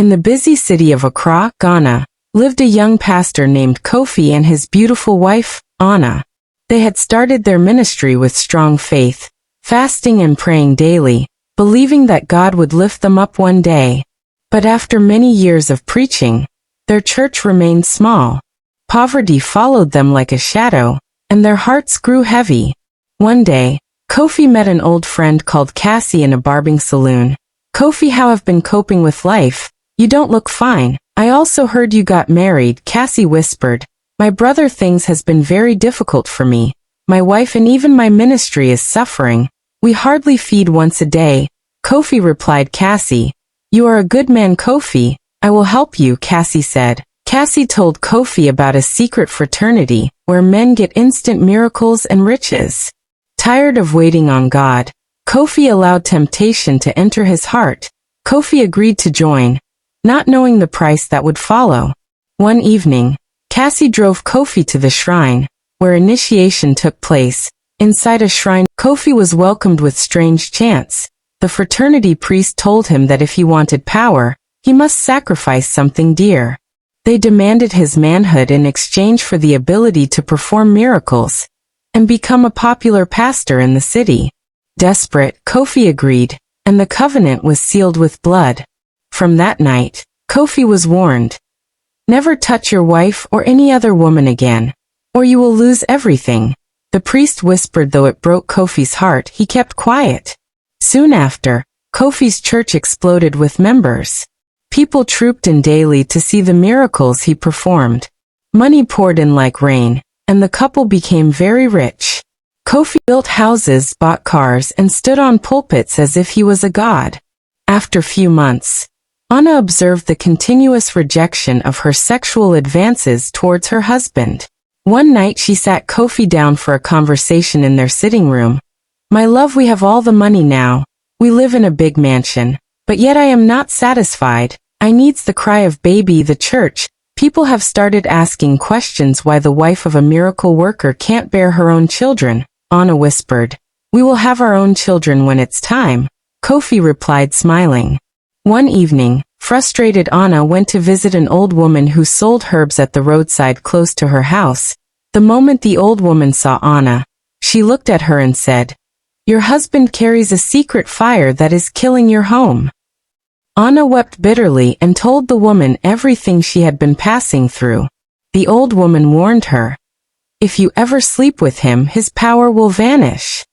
In the busy city of Accra, Ghana, lived a young pastor named Kofi and his beautiful wife, Anna. They had started their ministry with strong faith, fasting and praying daily, believing that God would lift them up one day. But after many years of preaching, their church remained small. Poverty followed them like a shadow, and their hearts grew heavy. One day, Kofi met an old friend called Cassie in a barbing saloon. "Kofi, how have been coping with life? You don't look fine. I also heard you got married," Cassie whispered. "My brother, things has been very difficult for me. My wife and even my ministry is suffering. We hardly feed once a day." "Kofi," replied Cassie. "You are a good man, Kofi. I will help you," Cassie said. Cassie told Kofi about a secret fraternity where men get instant miracles and riches. Tired of waiting on God, Kofi allowed temptation to enter his heart. Kofi agreed to join, not knowing the price that would follow. One evening, Cassie drove Kofi to the shrine, where initiation took place. Inside a shrine, Kofi was welcomed with strange chants. The fraternity priest told him that if he wanted power, he must sacrifice something dear. They demanded his manhood in exchange for the ability to perform miracles and become a popular pastor in the city. Desperate, Kofi agreed, and the covenant was sealed with blood. From that night, Kofi was warned, "Never touch your wife or any other woman again, or you will lose everything." The priest whispered. Though it broke Kofi's heart, he kept quiet. Soon after, Kofi's church exploded with members. People trooped in daily to see the miracles he performed. Money poured in like rain, and the couple became very rich. Kofi built houses, bought cars, and stood on pulpits as if he was a god. After few months, Anna observed the continuous rejection of her sexual advances towards her husband. One night she sat Kofi down for a conversation in their sitting room. "My love, we have all the money now. We live in a big mansion. But yet I am not satisfied. I needs the cry of baby." The church, people have started asking questions why the wife of a miracle worker can't bear her own children, Anna whispered. "We will have our own children when it's time," Kofi replied, smiling. One evening, frustrated Anna went to visit an old woman who sold herbs at the roadside close to her house. The moment the old woman saw Anna, she looked at her and said, "Your husband carries a secret fire that is killing your home." Anna wept bitterly and told the woman everything she had been passing through. The old woman warned her, "If you ever sleep with him, his power will vanish."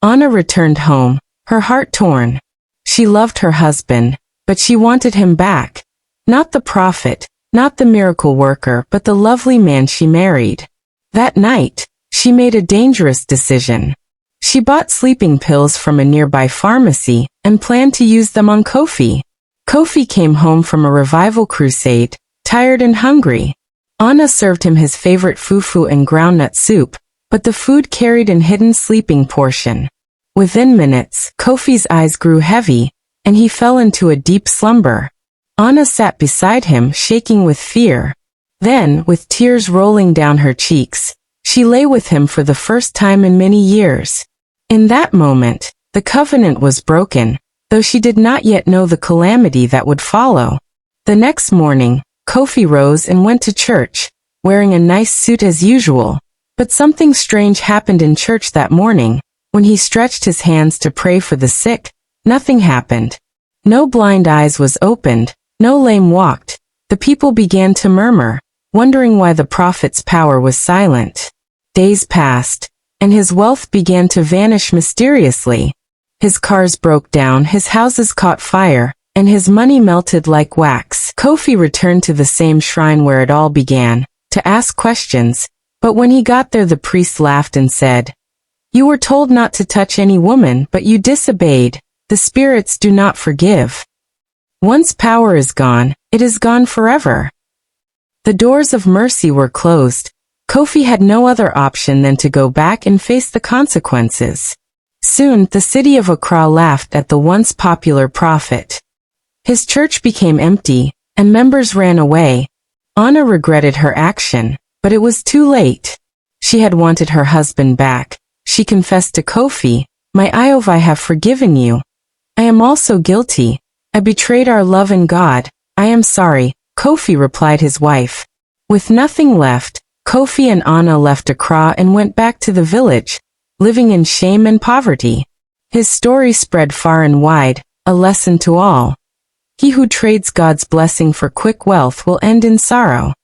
Anna returned home, her heart torn. She loved her husband, but she wanted him back. Not the prophet, not the miracle worker, but the lovely man she married. That night, she made a dangerous decision. She bought sleeping pills from a nearby pharmacy and planned to use them on Kofi. Kofi came home from a revival crusade, tired and hungry. Anna served him his favorite fufu and groundnut soup, but the food carried an hidden sleeping portion. Within minutes, Kofi's eyes grew heavy, and he fell into a deep slumber. Anna sat beside him, shaking with fear. Then, with tears rolling down her cheeks, she lay with him for the first time in many years. In that moment, the covenant was broken, though she did not yet know the calamity that would follow. The next morning, Kofi rose and went to church, wearing a nice suit as usual. But something strange happened in church that morning. When he stretched his hands to pray for the sick, nothing happened. No blind eyes was opened, no lame walked. The people began to murmur, wondering why the prophet's power was silent. Days passed, and his wealth began to vanish mysteriously. His cars broke down, his houses caught fire, and his money melted like wax. Kofi returned to the same shrine where it all began, to ask questions, but when he got there the priest laughed and said, "You were told not to touch any woman, but you disobeyed. The spirits do not forgive. Once power is gone, it is gone forever." The doors of mercy were closed. Kofi had no other option than to go back and face the consequences. Soon, the city of Accra laughed at the once popular prophet. His church became empty, and members ran away. Anna regretted her action, but it was too late. She had wanted her husband back. She confessed to Kofi, "My Iov, I have forgiven you. I am also guilty. I betrayed our love and God. I am sorry, Kofi replied his wife. With nothing left, Kofi and Anna left Accra and went back to the village, living in shame and poverty. His story spread far and wide, a lesson to all. He who trades God's blessing for quick wealth will end in sorrow.